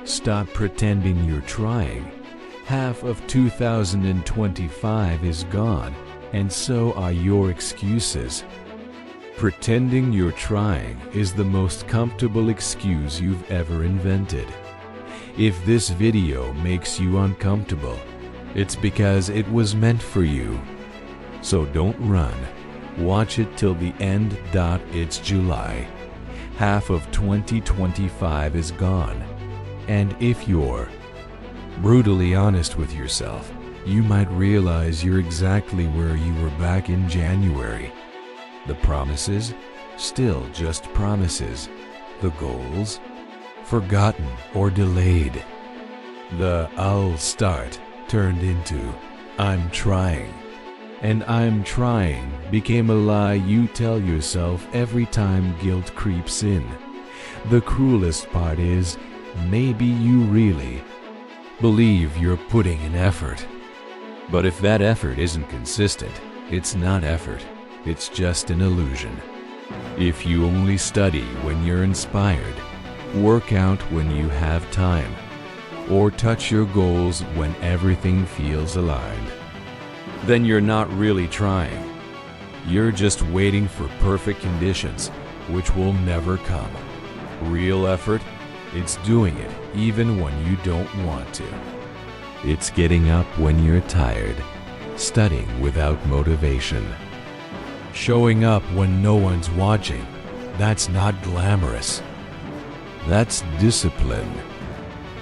Stop pretending you're trying. Half of 2025 is gone, and so are your excuses. Pretending you're trying is the most comfortable excuse you've ever invented. If this video makes you uncomfortable, it's because it was meant for you. So don't run. Watch it till the end. It's July. Half of 2025 is gone. And if you're brutally honest with yourself, you might realize you're exactly where you were back in January. The promises, still just promises. The goals, forgotten or delayed. The "I'll start" turned into "I'm trying." And "I'm trying" became a lie you tell yourself every time guilt creeps in. The cruelest part is, maybe you really believe you're putting in effort. But if that effort isn't consistent, it's not effort. It's just an illusion. If you only study when you're inspired, work out when you have time, or touch your goals when everything feels aligned, then you're not really trying. You're just waiting for perfect conditions, which will never come. Real effort, it's doing it even when you don't want to. It's getting up when you're tired, studying without motivation, showing up when no one's watching. That's not glamorous. That's discipline.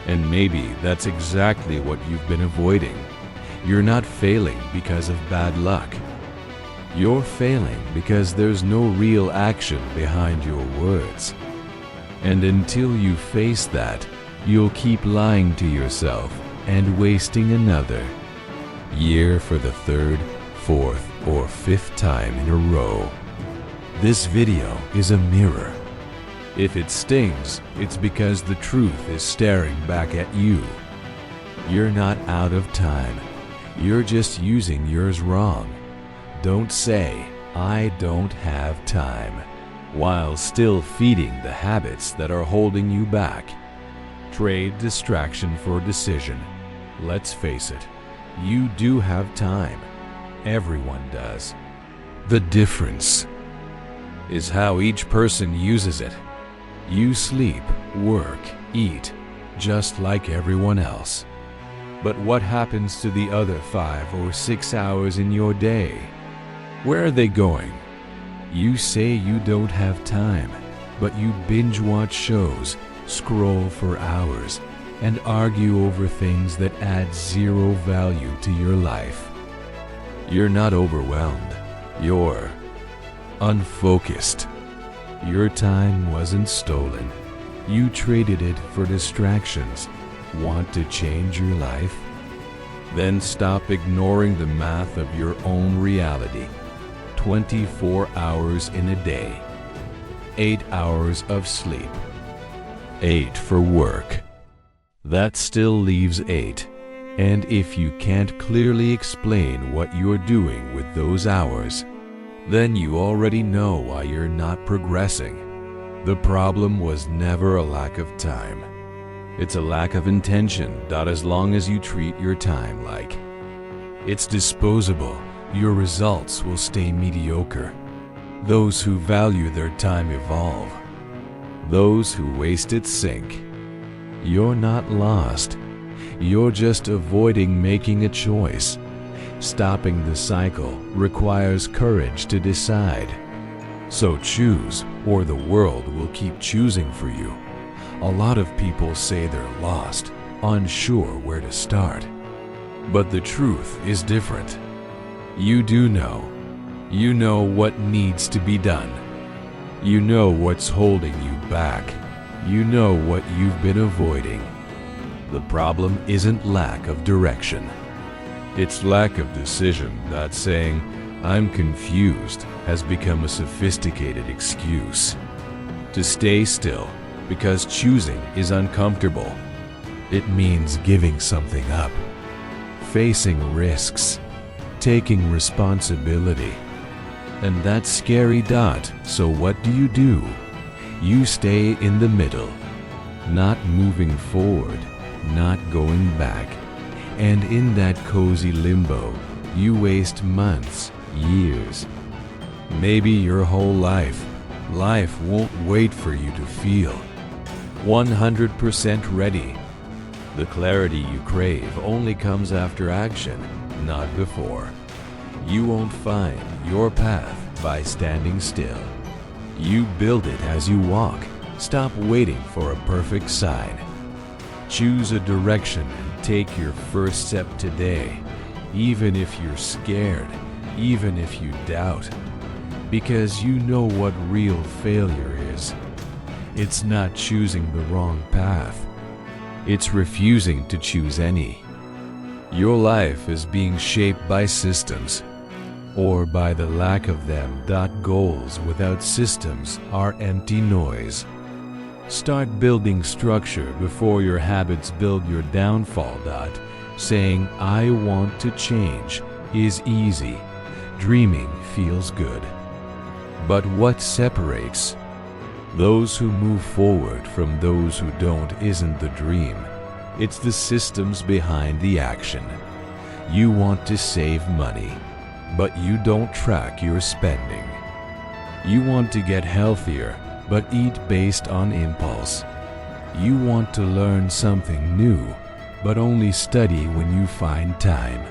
And maybe that's exactly what you've been avoiding. You're not failing because of bad luck. You're failing because there's no real action behind your words. And until you face that, you'll keep lying to yourself and wasting another year for the third, fourth, or fifth time in a row. This video is a mirror. If it stings, it's because the truth is staring back at you. You're not out of time. You're just using yours wrong. Don't say, "I don't have time," while still feeding the habits that are holding you back. Trade distraction for decision. Let's face it, you do have time. Everyone does. The difference is how each person uses it. You sleep, work, eat, just like everyone else. But what happens to the other 5 or 6 hours in your day? Where are they going? You say you don't have time, but you binge watch shows, scroll for hours, and argue over things that add zero value to your life. You're not overwhelmed. You're unfocused. Your time wasn't stolen. You traded it for distractions. Want to change your life? Then stop ignoring the math of your own reality. 24 hours in a day. 8 hours of sleep. 8 for work. That still leaves 8. And if you can't clearly explain what you're doing with those hours, then you already know why you're not progressing. The problem was never a lack of time. It's a lack of intention. As long as you treat your time like it's disposable, your results will stay mediocre. Those who value their time evolve. Those who waste it sink. You're not lost. You're just avoiding making a choice. Stopping the cycle requires courage to decide. So choose, or the world will keep choosing for you. A lot of people say they're lost, unsure where to start. But the truth is different. You do know. You know what needs to be done. You know what's holding you back. You know what you've been avoiding. The problem isn't lack of direction. It's lack of decision. That saying, "I'm confused," has become a sophisticated excuse. To stay still, because choosing is uncomfortable. It means giving something up, facing risks, taking responsibility. And that's scary. So what do? You stay in the middle. not moving forward, not going back. And in that cozy limbo, you waste months, years, maybe your whole life. Life won't wait for you to feel 100% ready. The clarity you crave only comes after action, not before. You won't find your path by standing still. You build it as you walk. Stop waiting for a perfect sign. Choose a direction and take your first step today, even if you're scared, even if you doubt. Because you know what real failure is. It's not choosing the wrong path. It's refusing to choose any. Your life is being shaped by systems, or by the lack of them. Goals without systems are empty noise. Start building structure before your habits build your downfall. Saying, "I want to change," is easy. Dreaming feels good. But what separates those who move forward from those who don't isn't the dream. It's the systems behind the action. You want to save money, but you don't track your spending. You want to get healthier, but eat based on impulse. You want to learn something new, but only study when you find time.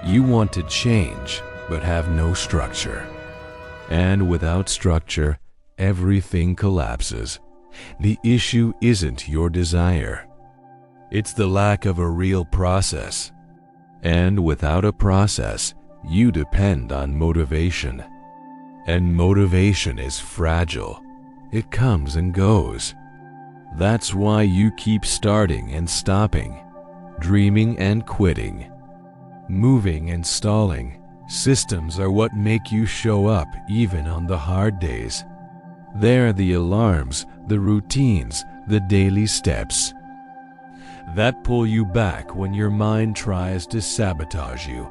You want to change, but have no structure. And without structure, everything collapses. The issue isn't your desire. It's the lack of a real process. And without a process, you depend on motivation. And motivation is fragile. It comes and goes. That's why you keep starting and stopping, dreaming and quitting, moving and stalling. Systems are what make you show up even on the hard days. They're the alarms, the routines, the daily steps that pull you back when your mind tries to sabotage you.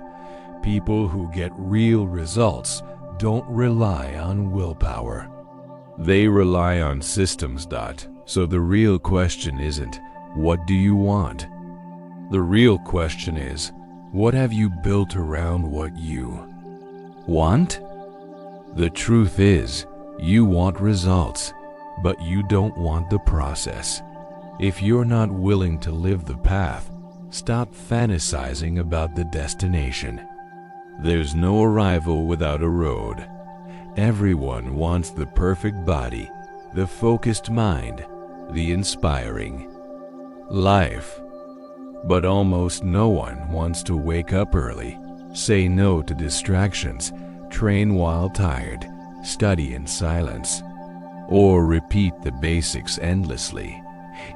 People who get real results don't rely on willpower. They rely on systems. So the real question isn't, what do you want? The real question is, what have you built around what you want? The truth is, you want results, but you don't want the process. If you're not willing to live the path, stop fantasizing about the destination. There's no arrival without a road. Everyone wants the perfect body, the focused mind, the inspiring life. But almost no one wants to wake up early, say no to distractions, train while tired, study in silence, or repeat the basics endlessly.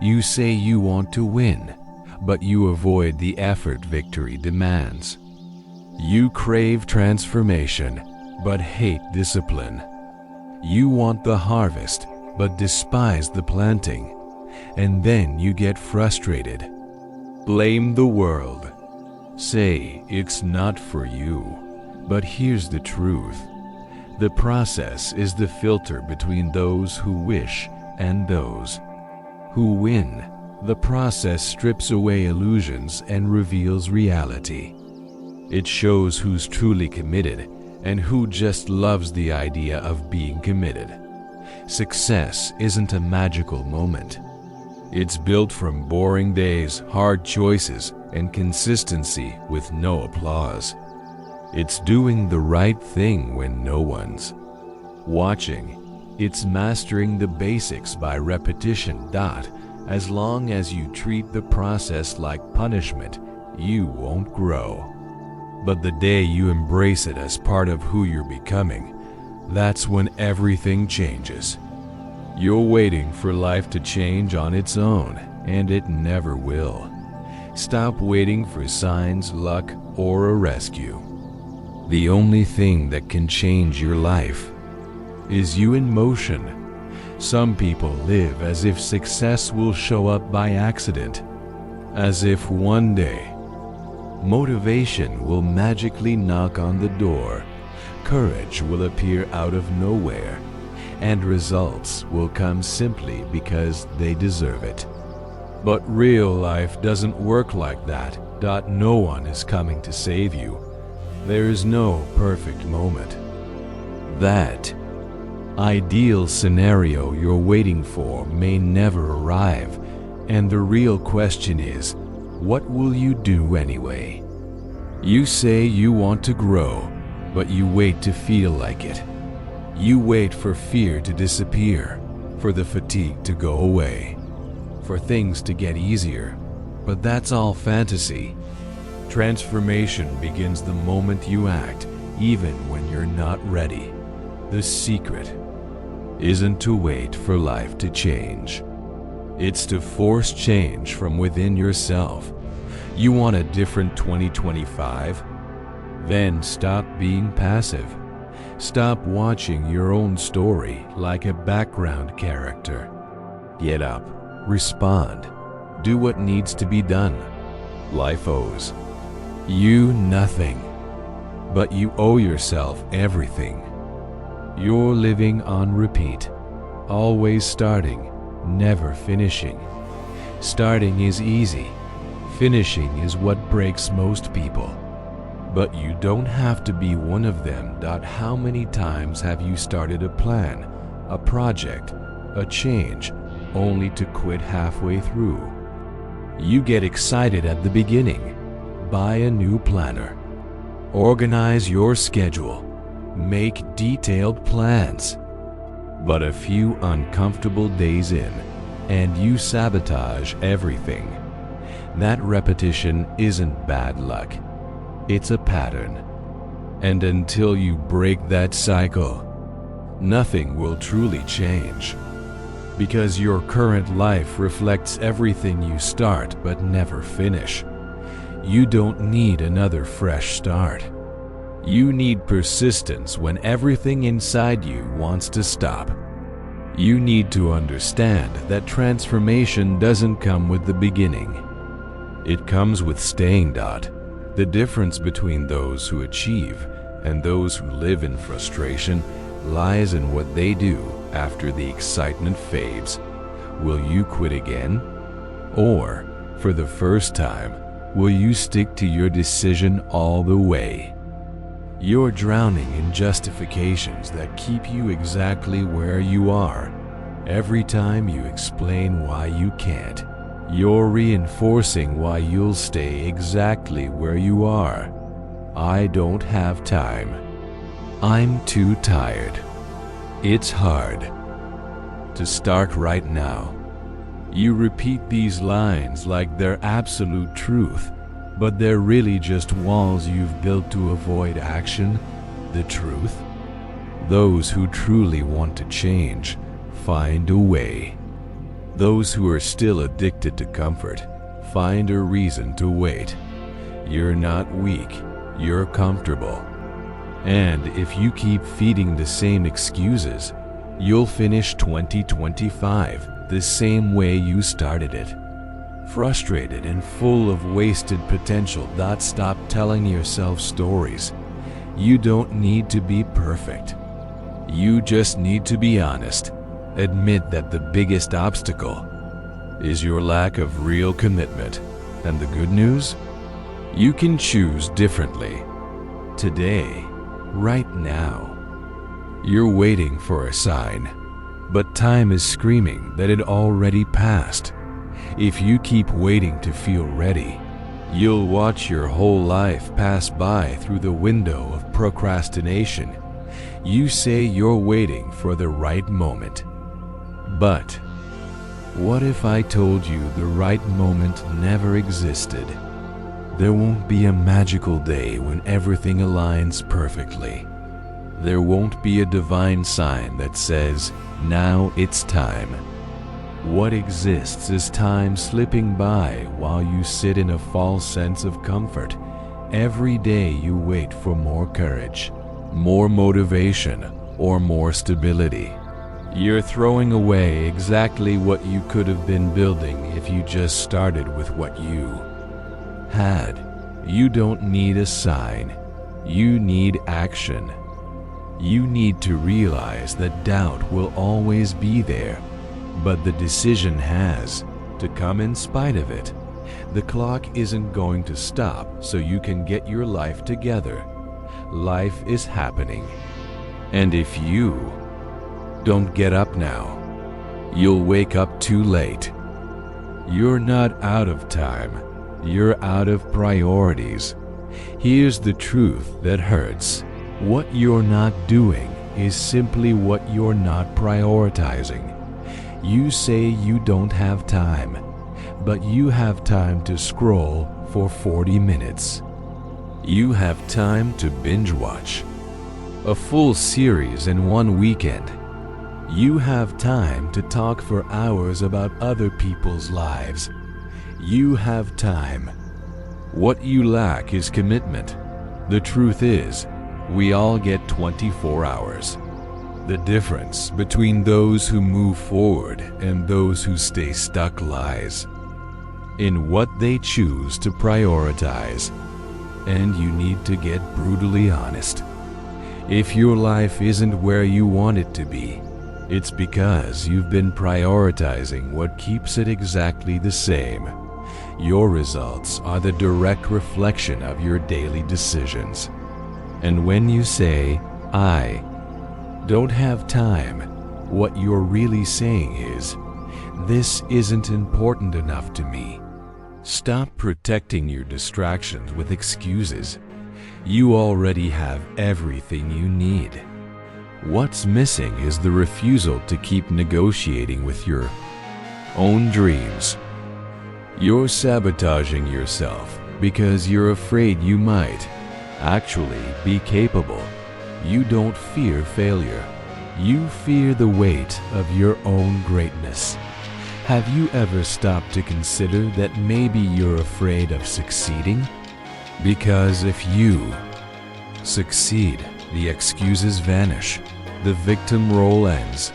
You say you want to win, but you avoid the effort victory demands. You crave transformation, but hate discipline. You want the harvest, but despise the planting. And then you get frustrated. Blame the world. Say it's not for you. But here's the truth. The process is the filter between those who wish and those who win. The process strips away illusions and reveals reality. It shows who's truly committed and who just loves the idea of being committed. Success isn't a magical moment. It's built from boring days, hard choices, and consistency with no applause. It's doing the right thing when no one's watching. It's mastering the basics by repetition. As long as you treat the process like punishment, you won't grow. But the day you embrace it as part of who you're becoming, that's when everything changes. You're waiting for life to change on its own, and it never will. Stop waiting for signs, luck, or a rescue. The only thing that can change your life is you in motion. Some people live as if success will show up by accident, as if one day motivation will magically knock on the door, courage will appear out of nowhere, and results will come simply because they deserve it. But real life doesn't work like that. No one is coming to save you. There is no perfect moment. That ideal scenario you're waiting for may never arrive, and the real question is, what will you do anyway? You say you want to grow, but you wait to feel like it. You wait for fear to disappear, for the fatigue to go away, for things to get easier, but that's all fantasy. Transformation begins the moment you act, even when you're not ready. The secret isn't to wait for life to change. It's to force change from within yourself. You want a different 2025? Then stop being passive. Stop watching your own story like a background character. Get up, respond, do what needs to be done. Life owes you nothing, but you owe yourself everything. You're living on repeat, always starting, never finishing. Starting is easy, finishing is what breaks most people. But you don't have to be one of them. How many times have you started a plan, a project, a change, only to quit halfway through? You get excited at the beginning. Buy a new planner. Organize your schedule. Make detailed plans. But a few uncomfortable days in, and you sabotage everything. That repetition isn't bad luck. It's a pattern. And until you break that cycle, nothing will truly change. Because your current life reflects everything you start but never finish. You don't need another fresh start. You need persistence when everything inside you wants to stop. You need to understand that transformation doesn't come with the beginning. It comes with staying. The difference between those who achieve and those who live in frustration lies in what they do after the excitement fades. Will you quit again? Or, for the first time, will you stick to your decision all the way? You're drowning in justifications that keep you exactly where you are. Every time you explain why you can't, you're reinforcing why you'll stay exactly where you are. I don't have time. I'm too tired. It's hard to start right now. You repeat these lines like they're absolute truth, but they're really just walls you've built to avoid action. The truth? Those who truly want to change find a way. Those who are still addicted to comfort find a reason to wait. You're not weak, you're comfortable. And if you keep feeding the same excuses, you'll finish 2025 the same way you started it. Frustrated and full of wasted potential. Stop telling yourself stories. You don't need to be perfect. You just need to be honest. Admit that the biggest obstacle is your lack of real commitment. And the good news? You can choose differently. Today, right now. You're waiting for a sign, but time is screaming that it already passed. If you keep waiting to feel ready, you'll watch your whole life pass by through the window of procrastination. You say you're waiting for the right moment. But what if I told you the right moment never existed? There won't be a magical day when everything aligns perfectly. There won't be a divine sign that says, now it's time. What exists is time slipping by while you sit in a false sense of comfort. Every day you wait for more courage, more motivation, or more stability. You're throwing away exactly what you could have been building if you just started with what you had. You don't need a sign. You need action. You need to realize that doubt will always be there, but the decision has to come in spite of it. The clock isn't going to stop so you can get your life together. Life is happening. And if you don't get up now, you'll wake up too late. You're not out of time. You're out of priorities. Here's the truth that hurts. What you're not doing is simply what you're not prioritizing. You say you don't have time, but you have time to scroll for 40 minutes. You have time to binge watch a full series in one weekend. You have time to talk for hours about other people's lives. You have time. What you lack is commitment. The truth is, we all get 24 hours. The difference between those who move forward and those who stay stuck lies in what they choose to prioritize. And you need to get brutally honest. If your life isn't where you want it to be, it's because you've been prioritizing what keeps it exactly the same. Your results are the direct reflection of your daily decisions. And when you say, "I don't have time," what you're really saying is, "This isn't important enough to me." Stop protecting your distractions with excuses. You already have everything you need. What's missing is the refusal to keep negotiating with your own dreams. You're sabotaging yourself because you're afraid you might actually be capable. You don't fear failure. You fear the weight of your own greatness. Have you ever stopped to consider that maybe you're afraid of succeeding? Because if you succeed, the excuses vanish. The victim role ends.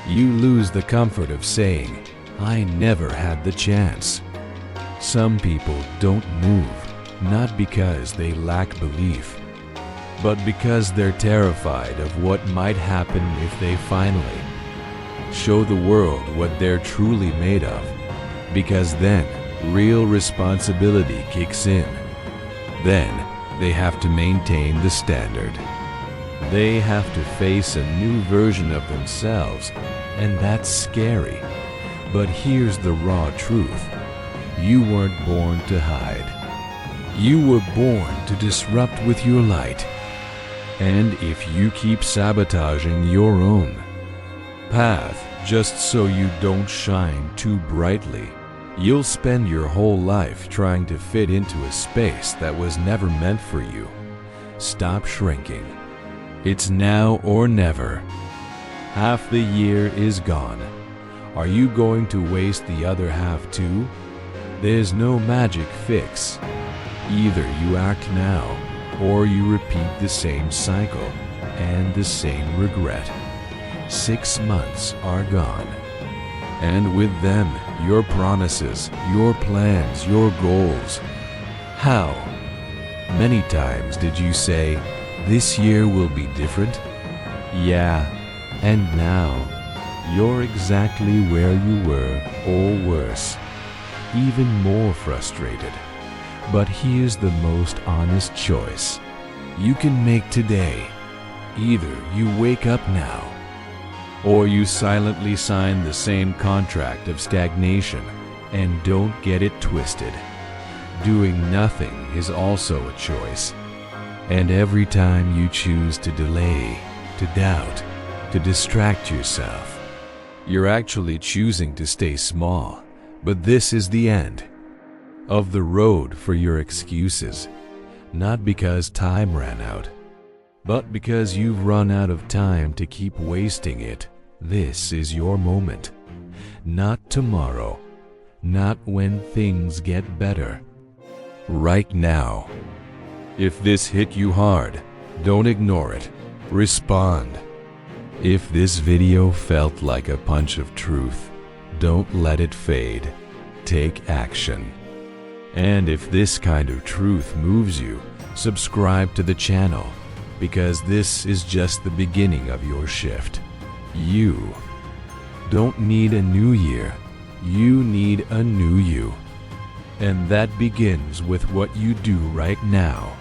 You lose the comfort of saying, "I never had the chance." Some people don't move, not because they lack belief, but because they're terrified of what might happen if they finally show the world what they're truly made of, because then real responsibility kicks in. Then they have to maintain the standard. They have to face a new version of themselves, and that's scary. But here's the raw truth. You weren't born to hide. You were born to disrupt with your light. And if you keep sabotaging your own path just so you don't shine too brightly, you'll spend your whole life trying to fit into a space that was never meant for you. Stop shrinking. It's now or never. Half the year is gone. Are you going to waste the other half too? There's no magic fix. Either you act now, or you repeat the same cycle and the same regret. 6 months are gone, and with them, your promises, your plans, your goals. How many times did you say, "This year will be different"? Yeah, and now, you're exactly where you were, or worse, even more frustrated. But here's the most honest choice you can make today. Either you wake up now, or you silently sign the same contract of stagnation. And don't get it twisted. Doing nothing is also a choice. And every time you choose to delay, to doubt, to distract yourself, you're actually choosing to stay small. But this is the end of the road for your excuses. Not because time ran out, but because you've run out of time to keep wasting it. This is your moment. Not tomorrow. Not when things get better. Right now. If this hit you hard, don't ignore it. Respond. If this video felt like a punch of truth, don't let it fade. Take action. And if this kind of truth moves you, subscribe to the channel, because this is just the beginning of your shift. You don't need a new year, you need a new you. And that begins with what you do right now.